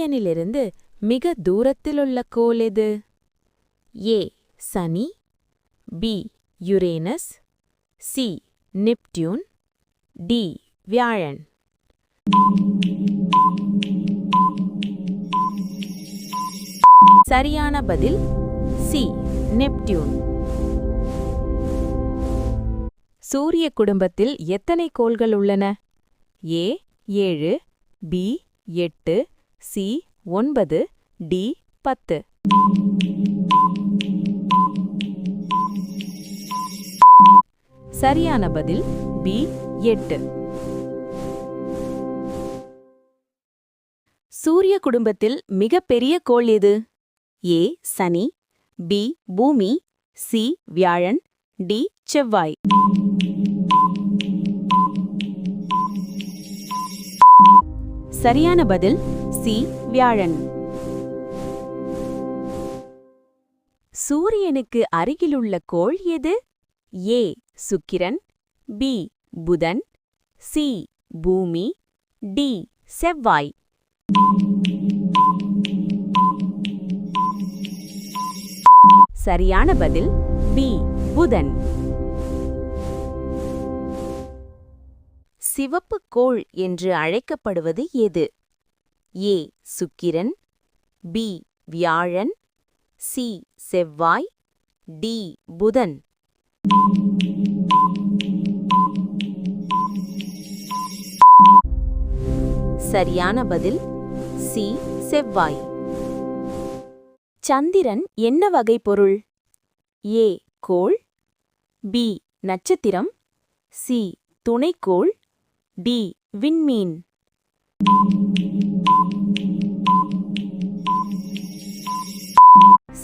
சூரியனிலிருந்து மிக தூரத்திலுள்ள கோள் எது? ஏ சனி, B Uranus, C Neptune, D வியாழன். சரியான பதில் சி நெப்டியூன். சூரிய குடும்பத்தில் எத்தனை கோள்கள் உள்ளன? ஏ 7, பி 8, சி 9, டி 10. சரியான பதில் பி 8. சூரிய குடும்பத்தில் மிகப்பெரிய கோள் எது? ஏ சனி, பி பூமி, சி வியாழன், டி செவ்வாய். சரியான பதில் சி வியாழன். சூரியனுக்கு அருகிலுள்ள கோள் எது? ஏ சுக்கிரன், பி புதன், சி பூமி, டி செவ்வாய். சரியான பதில் பி புதன். சிவப்பு கோள் என்று அழைக்கப்படுவது எது? ஏ சுக்கிரன், பி வியாழன், சி செவ்வாய், டி புதன். சரியான பதில் சி செவ்வாய். சந்திரன் என்ன வகை பொருள்? ஏ கோள், பி நட்சத்திரம், சி துணைக்கோள், டி விண்மீன்.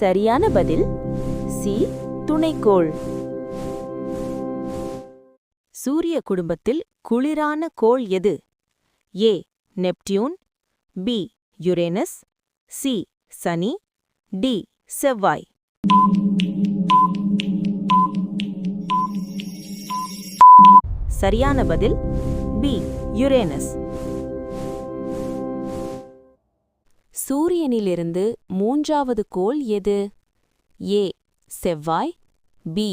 சரியான பதில் சி துணைக்கோள். சூரிய குடும்பத்தில் குளிரான கோள் எது? ஏ நெப்டியூன், பி யுரேனஸ், சி சனி, டி செவ்வாய். சரியான பதில் பி யுரேனஸ். சூரியனிலிருந்து மூன்றாவது கோள் எது? ஏ செவ்வாய், பி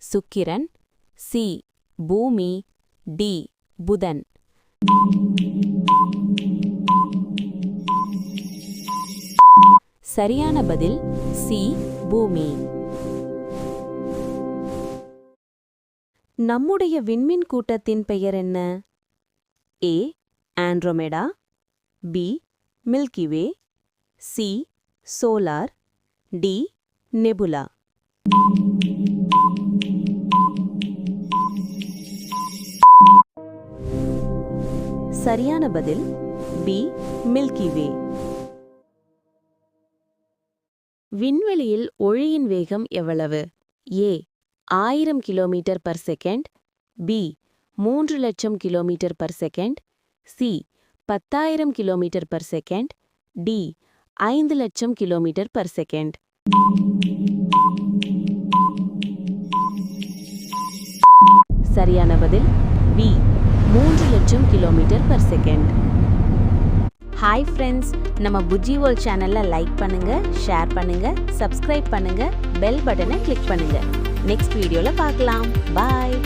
சுக்கிரன், சி பூமி, டி புதன். சரியான பதில் சி பூமி. நம்முடைய விண்மீன் கூட்டத்தின் பெயர் என்ன? A Andromeda, B milky way, C solar, D nebula. சரியான பதில் பி மில்கி வே. விண்வெளியில் ஒளியின் வேகம் எவ்வளவு? A 1000 km/s, B 3,00,000 km/s, C 10,000 km/s, D 5,00,000 km/s. சரியான பதில் பி 3,00,000 km/s. ஹாய் ஃப்ரெண்ட்ஸ், நம்ம புஜ்ஜி வேர்ல்ட் சேனலை லைக் பண்ணுங்க, ஷேர் பண்ணுங்க, சப்ஸ்கிரைப் பண்ணுங்க, பெல் பட்டனை கிளிக் பண்ணுங்க. நெக்ஸ்ட் வீடியோல பார்க்கலாம். பாய்.